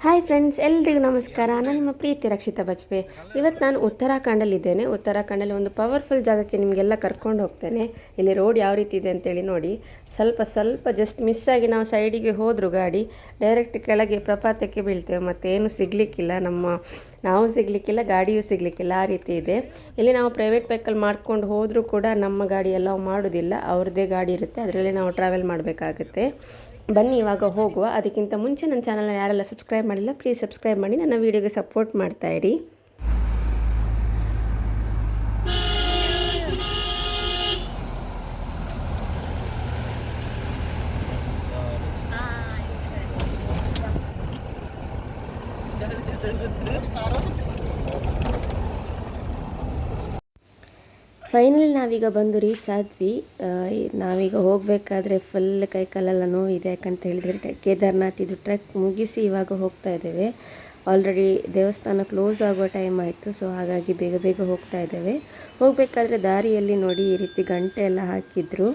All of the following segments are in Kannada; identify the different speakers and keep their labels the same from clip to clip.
Speaker 1: ಹಾಯ್ ಫ್ರೆಂಡ್ಸ್, ಎಲ್ರಿಗೂ ನಮಸ್ಕಾರ. ನಾನು ನಿಮ್ಮ ಪ್ರೀತಿ ರಕ್ಷಿತಾ ಬಜ್ಪೆ. ಇವತ್ತು ನಾನು ಉತ್ತರಾಖಂಡಲ್ಲಿದ್ದೇನೆ. ಉತ್ತರಾಖಂಡಲ್ಲಿ ಒಂದು ಪವರ್ಫುಲ್ ಜಾಗಕ್ಕೆ ನಿಮಗೆಲ್ಲ ಕರ್ಕೊಂಡು ಹೋಗ್ತೇನೆ. ಇಲ್ಲಿ ರೋಡ್ ಯಾವ ರೀತಿ ಇದೆ ಅಂತೇಳಿ ನೋಡಿ. ಸ್ವಲ್ಪ ಜಸ್ಟ್ ಮಿಸ್ಸಾಗಿ ನಾವು ಸೈಡಿಗೆ ಹೋದರೂ ಗಾಡಿ ಡೈರೆಕ್ಟ್ ಕೆಳಗೆ ಪ್ರಪಾತಕ್ಕೆ ಬೀಳ್ತೇವೆ. ಮತ್ತೇನು ಸಿಗಲಿಕ್ಕಿಲ್ಲ, ನಾವು ಸಿಗಲಿಕ್ಕಿಲ್ಲ, ಗಾಡಿಯೂ ಸಿಗಲಿಕ್ಕಿಲ್ಲ, ಆ ರೀತಿ ಇದೆ. ಇಲ್ಲಿ ನಾವು ಪ್ರೈವೇಟ್ ವೆಹಿಕಲ್ ಮಾಡ್ಕೊಂಡು ಹೋದರೂ ಕೂಡ ನಮ್ಮ ಗಾಡಿ ಎಲ್ಲ ಮಾಡೋದಿಲ್ಲ, ಅವ್ರದ್ದೇ ಗಾಡಿ ಇರುತ್ತೆ, ಅದರಲ್ಲಿ ನಾವು ಟ್ರಾವೆಲ್ ಮಾಡಬೇಕಾಗುತ್ತೆ. ಬನ್ನಿ ಇವಾಗ ಹೋಗುವ. ಅದಕ್ಕಿಂತ ಮುಂಚೆ ನನ್ನ ಚಾನಲ್ನ ಯಾರೆಲ್ಲ ಸಬ್ಸ್ಕ್ರೈಬ್ ಮಾಡಿಲ್ಲ ಪ್ಲೀಸ್ ಸಬ್ಸ್ಕ್ರೈಬ್ ಮಾಡಿ, ನನ್ನ ವೀಡಿಯೋಗೆ ಸಪೋರ್ಟ್ ಮಾಡ್ತಾಯಿರಿ. ಫೈನಲ್ ನಾವೀಗ ಬಂದು ರೀಚ್ ಆದ್ವಿ. ನಾವೀಗ ಹೋಗಬೇಕಾದ್ರೆ ಫುಲ್ ಕೈಕಾಲೆಲ್ಲ ನೋವಿದೆ. ಯಾಕಂತ ಹೇಳಿದರೆ ಕೇದಾರ್ನಾಥ್ ಇದು ಟ್ರೆಕ್ ಮುಗಿಸಿ ಇವಾಗ ಹೋಗ್ತಾ ಇದ್ದೇವೆ. ಆಲ್ರೆಡಿ ದೇವಸ್ಥಾನ ಕ್ಲೋಸ್ ಆಗುವ ಟೈಮ್ ಆಯಿತು, ಸೊ ಹಾಗಾಗಿ ಬೇಗ ಹೋಗ್ತಾ ಇದ್ದೇವೆ. ಹೋಗಬೇಕಾದ್ರೆ ದಾರಿಯಲ್ಲಿ ನೋಡಿ ಈ ರೀತಿ ಗಂಟೆ ಎಲ್ಲ ಹಾಕಿದ್ರು,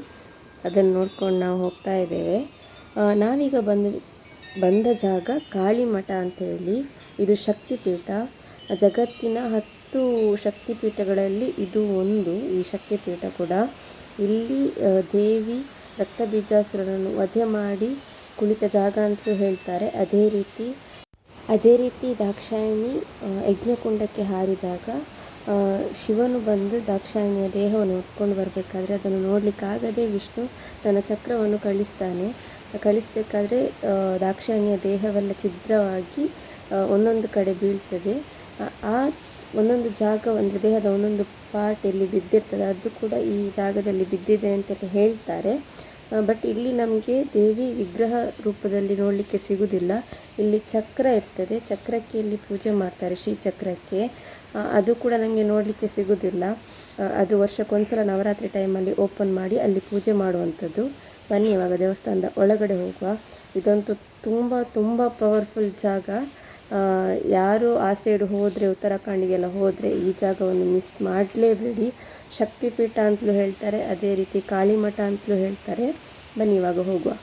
Speaker 1: ಅದನ್ನು ನೋಡ್ಕೊಂಡು ನಾವು ಹೋಗ್ತಾ ಇದ್ದೇವೆ. ನಾವೀಗ ಬಂದ ಜಾಗ ಕಾಳಿಮಠ ಅಂತೇಳಿ. ಇದು ಶಕ್ತಿಪೀಠ. ಜಗತ್ತಿನ 10 ಶಕ್ತಿಪೀಠಗಳಲ್ಲಿ ಇದು ಒಂದು. ಈ ಶಕ್ತಿಪೀಠ ಕೂಡ ಇಲ್ಲಿ ದೇವಿ ರಕ್ತಬೀಜಾಸುರನನ್ನು ವಧೆ ಮಾಡಿ ಕುಳಿತ ಜಾಗ ಅಂತಲೂ ಹೇಳ್ತಾರೆ. ಅದೇ ರೀತಿ ದಾಕ್ಷಾಯಿಣಿ ಯಜ್ಞಕುಂಡಕ್ಕೆ ಹಾರಿದಾಗ ಶಿವನು ಬಂದು ದಾಕ್ಷಾಯಿಣಿಯ ದೇಹವನ್ನು ಹೊತ್ಕೊಂಡು ಬರಬೇಕಾದ್ರೆ ಅದನ್ನು ನೋಡಲಿಕ್ಕಾಗದೆ ವಿಷ್ಣು ತನ್ನ ಚಕ್ರವನ್ನು ಕಳಿಸಬೇಕಾದ್ರೆ ದಾಕ್ಷಾಯಿಣಿಯ ದೇಹವೆಲ್ಲ ಛಿದ್ರವಾಗಿ ಒಂದೊಂದು ಕಡೆ ಬೀಳ್ತದೆ. ಆ ಒಂದೊಂದು ಜಾಗ ಅಂದರೆ ದೇಹದ ಒಂದೊಂದು ಪಾರ್ಟ್ ಎಲ್ಲಿ ಬಿದ್ದಿರ್ತದೆ ಅದು ಕೂಡ ಈ ಜಾಗದಲ್ಲಿ ಬಿದ್ದಿದೆ ಅಂತ ಹೇಳ್ತಾರೆ. ಬಟ್ ಇಲ್ಲಿ ನಮಗೆ ದೇವಿ ವಿಗ್ರಹ ರೂಪದಲ್ಲಿ ನೋಡಲಿಕ್ಕೆ ಸಿಗುವುದಿಲ್ಲ. ಇಲ್ಲಿ ಚಕ್ರ ಇರ್ತದೆ, ಚಕ್ರಕ್ಕೆ ಇಲ್ಲಿ ಪೂಜೆ ಮಾಡ್ತಾರೆ, ಶ್ರೀಚಕ್ರಕ್ಕೆ. ಅದು ಕೂಡ ನನಗೆ ನೋಡಲಿಕ್ಕೆ ಸಿಗುವುದಿಲ್ಲ. ಅದು ವರ್ಷಕ್ಕೊಂದ್ಸಲ ನವರಾತ್ರಿ ಟೈಮಲ್ಲಿ ಓಪನ್ ಮಾಡಿ ಅಲ್ಲಿ ಪೂಜೆ ಮಾಡುವಂಥದ್ದು. ಬನ್ನಿ ಇವಾಗ ದೇವಸ್ಥಾನದ ಒಳಗಡೆ ಹೋಗುವ. ಇದಂತೂ ತುಂಬ ಪವರ್ಫುಲ್ ಜಾಗ. ಯಾರು ಆ ಸೈಡ್ ಹೋದರೆ, ಉತ್ತರಾಖಂಡಿಗೆಲ್ಲ ಹೋದರೆ ಈ ಜಾಗವನ್ನು ಮಿಸ್ ಮಾಡಲೇಬೇಡಿ. ಶಕ್ತಿಪೀಠ ಅಂತಲೂ ಹೇಳ್ತಾರೆ, ಅದೇ ರೀತಿ ಕಾಳಿಮಠ ಅಂತಲೂ ಹೇಳ್ತಾರೆ. ಬನ್ನಿ ಇವಾಗ ಹೋಗುವ.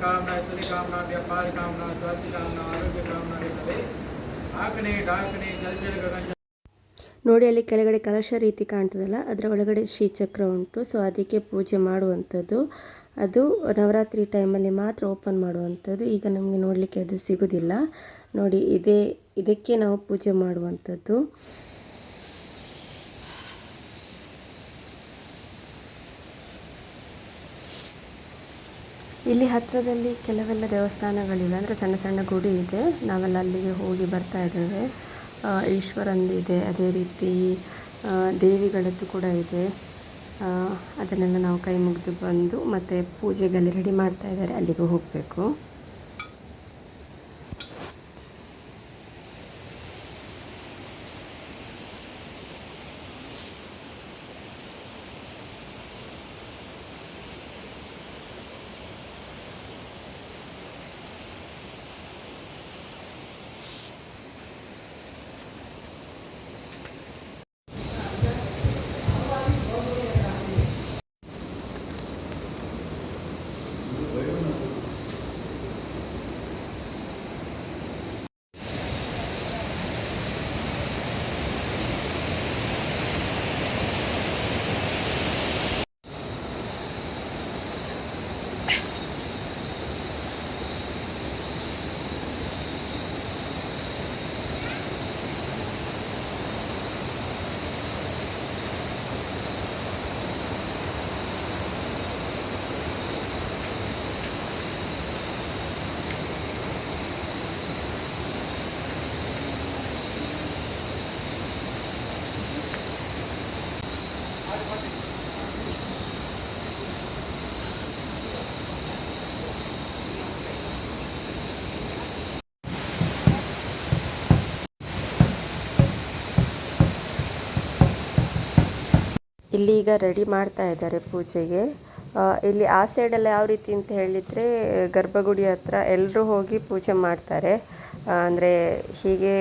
Speaker 2: कामना सुनी कामना व्यापार कामना स्वास्थ्य कामना आरोग्य कामना आकने डाकने जल जल गगन.
Speaker 1: ನೋಡಿ ಅಲ್ಲಿ ಕೆಳಗಡೆ ಕಲಶ ರೀತಿ ಕಾಣ್ತದಲ್ಲ, ಅದರ ಒಳಗಡೆ ಶ್ರೀಚಕ್ರ ಉಂಟು. ಸೊ ಅದಕ್ಕೆ ಪೂಜೆ ಮಾಡುವಂಥದ್ದು. ಅದು ನವರಾತ್ರಿ ಟೈಮಲ್ಲಿ ಮಾತ್ರ ಓಪನ್ ಮಾಡುವಂಥದ್ದು. ಈಗ ನಮಗೆ ನೋಡಲಿಕ್ಕೆ ಅದು ಸಿಗೋದಿಲ್ಲ. ನೋಡಿ ಇದಕ್ಕೆ ನಾವು ಪೂಜೆ ಮಾಡುವಂಥದ್ದು. ಇಲ್ಲಿ ಹತ್ತಿರದಲ್ಲಿ ಕೆಲವೆಲ್ಲ ದೇವಸ್ಥಾನಗಳಿವೆ, ಅಂದರೆ ಸಣ್ಣ ಸಣ್ಣ ಗುಡಿ ಇದೆ. ನಾವೆಲ್ಲ ಅಲ್ಲಿಗೆ ಹೋಗಿ ಬರ್ತಾ ಇದ್ದೇವೆ. ಈಶ್ವರಂದಿದೆ, ಅದೇ ರೀತಿ ದೇವಿಗಳದ್ದು ಕೂಡ ಇದೆ. ಅದನ್ನೆಲ್ಲ ನಾವು ಕೈ ಮುಗಿದು ಬಂದು ಮತ್ತು ಪೂಜೆಗೆ ರೆಡಿ ಮಾಡ್ತಾ ಇದ್ದಾರೆ, ಅಲ್ಲಿಗೆ ಹೋಗಬೇಕು. ಇಲ್ಲಿ ಈಗ ರೆಡಿ ಮಾಡ್ತಾ ಇದ್ದಾರೆ ಪೂಜೆಗೆ. ಇಲ್ಲಿ ಆ ಸೈಡೆಲ್ಲ ಯಾವ ರೀತಿ ಅಂತ ಹೇಳಿದರೆ ಗರ್ಭಗುಡಿ ಹತ್ರ ಎಲ್ಲರೂ ಹೋಗಿ ಪೂಜೆ ಮಾಡ್ತಾರೆ. ಅಂದರೆ ಹೀಗೆ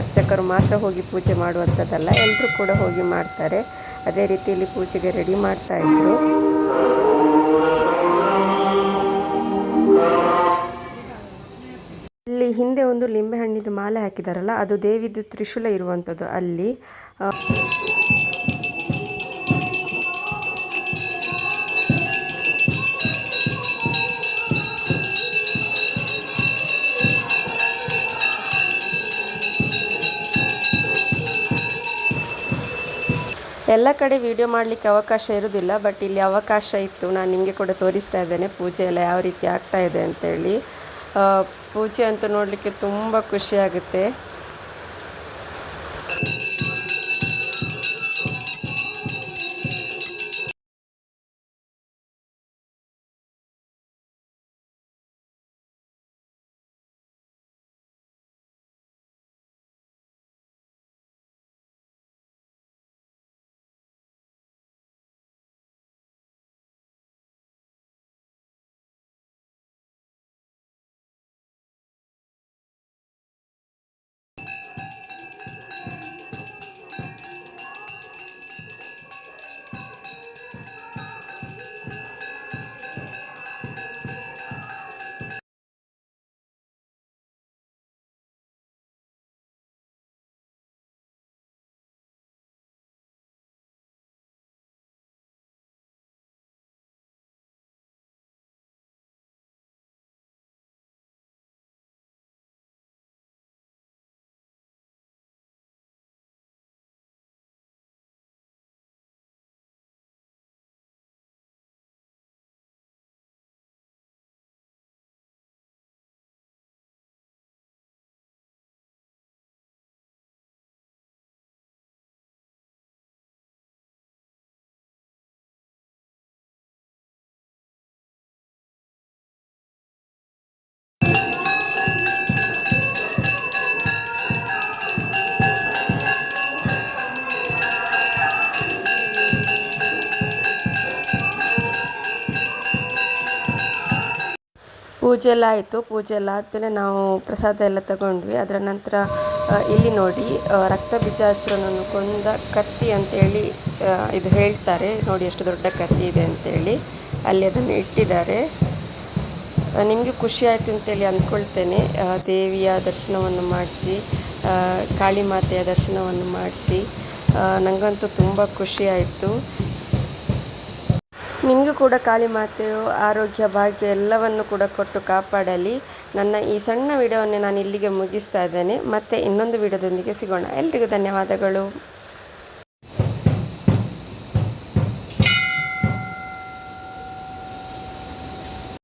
Speaker 1: ಅರ್ಚಕರು ಮಾತ್ರ ಹೋಗಿ ಪೂಜೆ ಮಾಡುವಂಥದ್ದಲ್ಲ, ಎಲ್ಲರೂ ಕೂಡ ಹೋಗಿ ಮಾಡ್ತಾರೆ. ಅದೇ ರೀತಿಯಲ್ಲಿ ಪೂಜೆಗೆ ರೆಡಿ ಮಾಡ್ತಾಯಿದ್ರು. ಇಲ್ಲಿ ಹಿಂದೆ ಒಂದು ಲಿಂಬೆಹಣ್ಣಿದು ಮಾಲೆ ಹಾಕಿದಾರಲ್ಲ, ಅದು ದೇವಿದು ತ್ರಿಶೂಲ ಇರುವಂಥದ್ದು ಅಲ್ಲಿ. ಎಲ್ಲ ಕಡೆ ವಿಡಿಯೋ ಮಾಡಲಿಕ್ಕೆ ಅವಕಾಶ ಇರೋದಿಲ್ಲ, ಬಟ್ ಇಲ್ಲಿ ಅವಕಾಶ ಇತ್ತು. ನಾನು ನಿಮಗೆ ಕೂಡ ತೋರಿಸ್ತಾ ಇದ್ದೇನೆ ಪೂಜೆ ಎಲ್ಲ ಯಾವ ರೀತಿ ಆಗ್ತಾ ಇದೆ ಅಂತೇಳಿ. ಪೂಜೆ ಅಂತೂ ನೋಡಲಿಕ್ಕೆ ತುಂಬ ಖುಷಿಯಾಗುತ್ತೆ. ಪೂಜೆ ಎಲ್ಲ ಆಯಿತು. ಪೂಜೆ ಎಲ್ಲ ಆದಮೇಲೆ ನಾವು ಪ್ರಸಾದ ಎಲ್ಲ ತಗೊಂಡ್ವಿ. ಅದರ ನಂತರ ಇಲ್ಲಿ ನೋಡಿ ರಕ್ತ ಬೀಜಾಸುರನನ್ನು ಕೊಂದ ಕತ್ತಿ ಅಂತೇಳಿ ಇದು ಹೇಳ್ತಾರೆ. ನೋಡಿ ಎಷ್ಟು ದೊಡ್ಡ ಕತ್ತಿ ಇದೆ ಅಂತೇಳಿ ಅಲ್ಲಿ ಅದನ್ನು ಇಟ್ಟಿದ್ದಾರೆ. ನಿಮಗೆ ಖುಷಿ ಆಯಿತು ಅಂತೇಳಿ ಅಂದ್ಕೊಳ್ತೇನೆ. ದೇವಿಯ ದರ್ಶನವನ್ನು ಮಾಡಿಸಿ, ಕಾಳಿ ಮಾತೆಯ ದರ್ಶನವನ್ನು ಮಾಡಿಸಿ ನನಗಂತೂ ತುಂಬ ಖುಷಿ ಆಯಿತು. ನಿಮಗೂ ಕೂಡ ಕಾಳಿ ಮಾತೆಯು ಆರೋಗ್ಯ ಭಾಗ್ಯ ಎಲ್ಲವನ್ನು ಕೂಡ ಕೊಟ್ಟು ಕಾಪಾಡಲಿ. ನನ್ನ ಈ ಸಣ್ಣ ವಿಡಿಯೋವನ್ನು ನಾನು ಇಲ್ಲಿಗೆ ಮುಗಿಸ್ತಾ ಇದ್ದೇನೆ. ಮತ್ತೆ ಇನ್ನೊಂದು ವಿಡಿಯೋದೊಂದಿಗೆ ಸಿಗೋಣ. ಎಲ್ರಿಗೂ ಧನ್ಯವಾದಗಳು.